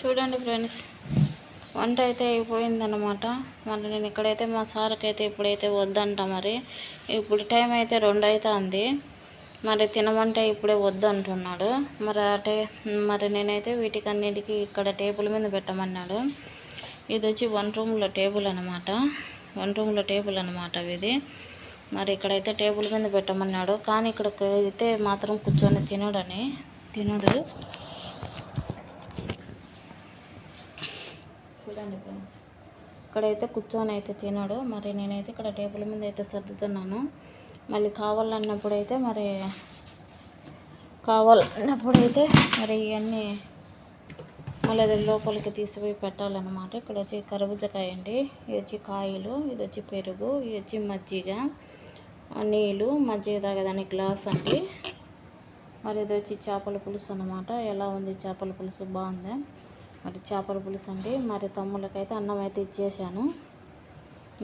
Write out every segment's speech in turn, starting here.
చూడండి ఫ్రెండ్స్, వంట అయితే అయిపోయిందన్నమాట. మళ్ళీ నేను ఇక్కడైతే మా సార్కి అయితే ఇప్పుడైతే వద్దంట. మరి ఇప్పుడు టైం అయితే 2 అవుతుంది. మరి తినమంటే ఇప్పుడే వద్దు అంటున్నాడు. మరి నేనైతే వీటికన్నిటికీ ఇక్కడ టేబుల్ మీద పెట్టమన్నాడు. ఇది వచ్చి వన్ రూమ్లో టేబుల్ అనమాట ఇది. మరి ఇక్కడైతే టేబుల్ మీద పెట్టమన్నాడు. కానీ ఇక్కడికి అయితే మాత్రం కూర్చొని తినడు. చూడండి ఫ్రెండ్స్, ఇక్కడైతే కూర్చొని అయితే తినడు. మరి నేనైతే ఇక్కడ టేబుల్ మీద అయితే సర్దుతున్నాను. మళ్ళీ కావాలన్నప్పుడైతే మరి ఇవన్నీ మళ్ళీ అది లోపలికి తీసిపోయి పెట్టాలన్నమాట. ఇక్కడ వచ్చి కర్బూజకాయ అండి, ఇది వచ్చి కాయలు, ఇది వచ్చి పెరుగు, ఇది వచ్చి మజ్జిగ, నీళ్ళు, మజ్జిగ తాగేదానికి గ్లాస్ అండి. మరి ఇది వచ్చి చేపల పులుసు అన్నమాట. ఎలా ఉంది చేపల పులుసు? బాగుందా? మరి చేపల పులుసు అండి. మరి తమ్ముళ్ళకైతే అన్నం అయితే ఇచ్చేసాను.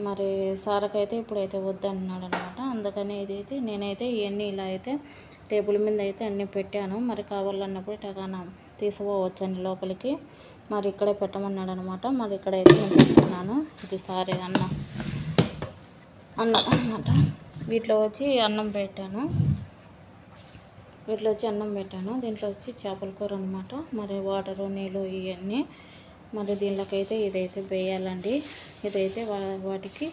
మరి సారకైతే ఇప్పుడైతే వద్దన్నాడు అనమాట. అందుకని ఇదైతే నేనైతే ఇవన్నీ ఇలా అయితే టేబుల్ మీద అయితే అన్నీ పెట్టాను. మరి కావాలన్నప్పుడు టగానా తీసుకోవచ్చని లోపలికి. మరి ఇక్కడే పెట్టమన్నాడు అనమాట. మరి ఇక్కడైతే నేను పెట్టుకున్నాను. ఇది సారే అన్నం అన్నమాట. వీటిలో వచ్చి అన్నం పెట్టాను. దీంట్లో వచ్చి చేపల కూర అనమాట. మరి వాటరు, నీళ్ళు ఇవన్నీ. మరి దీనిలోకైతే ఇదైతే వేయాలండి. ఇదైతే వాటికి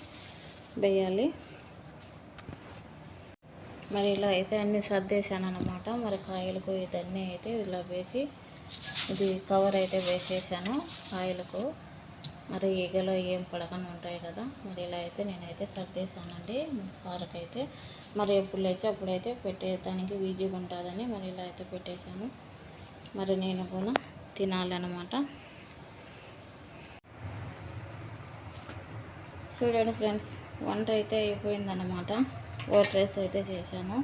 వేయాలి. మరి ఇలా అయితే అన్నీ సర్దేశాను అనమాట. మరి కాయలకు ఇదన్నీ అయితే ఇలా వేసి ఇది కవర్ అయితే వేసేసాను కాయలకు. మరి ఈగలో ఏం పడకుండా ఉంటాయి కదా. మరి ఇలా అయితే నేనైతే సర్దేశానండి. సార్కైతే మరి ఎప్పుడు లేచి అప్పుడైతే పెట్టేదానికి ఈజీగా ఉంటుందని మరి ఇలా అయితే పెట్టేశాను. మరి నేను కూడా తినాలన్నమాట. చూడండి ఫ్రెండ్స్, వంట అయితే అయిపోయిందన్నమాట. వైట్ రైస్ అయితే చేశాను.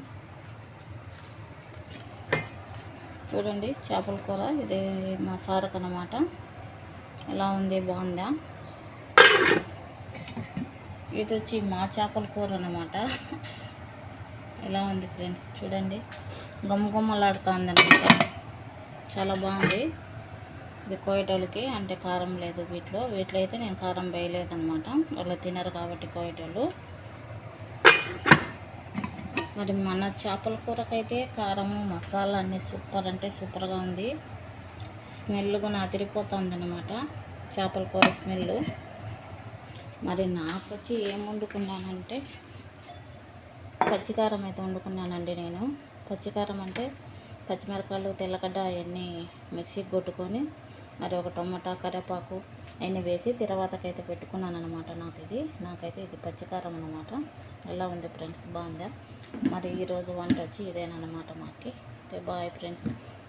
చూడండి చేపల కూర, ఇది మా సార్కు అన్నమాట. ఎలా ఉంది? బాగుందా? ఇది వచ్చి మా చేపల కూర అన్నమాట. ఎలా ఉంది ఫ్రెండ్స్? చూడండి, గుమ్మగుమ్మలాడుతుంది అన్నమాట. చాలా బాగుంది. ఇది కోయటోళ్ళకి అంటే కారం లేదు. వీటిలో అయితే నేను కారం వేయలేదన్నమాట. వాళ్ళు తినరు కాబట్టి కోయటోళ్ళు. మరి మన చేపల కూరకైతే కారము, మసాలా అన్నీ సూపర్ అంటే సూపర్గా ఉంది. స్మెల్ కూడా అదిరిపోతుంది అన్నమాట, చేపల కూర స్మెల్. మరి నాకు వచ్చి ఏం వండుకున్నానంటే పచ్చికారం అయితే వండుకున్నానండి నేను. పచ్చికారం అంటే పచ్చిమిరపకాయలు, తెల్లగడ్డ అవన్నీ మిక్సీకి కొట్టుకొని మరి ఒక టమాటా, కరివేపాకు అవన్నీ వేసి తర్వాతకైతే పెట్టుకున్నాను అనమాట. నాకైతే ఇది పచ్చికారం అనమాట. ఎలా ఉంది ఫ్రెండ్స్? బాగుందా? మరి ఈరోజు వంట వచ్చి ఇదేనమాట మాకి. Okay, bye friends.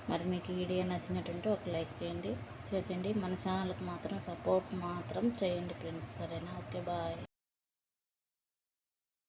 మరి మీకు ఈ వీడియో నచ్చినట్టుంటే ఒక లైక్ చేయండి, షేర్ చేయండి. మన ఛానల్కి మాత్రం సపోర్ట్ మాత్రం చేయండి ఫ్రెండ్స్, సరేనా? Okay, bye.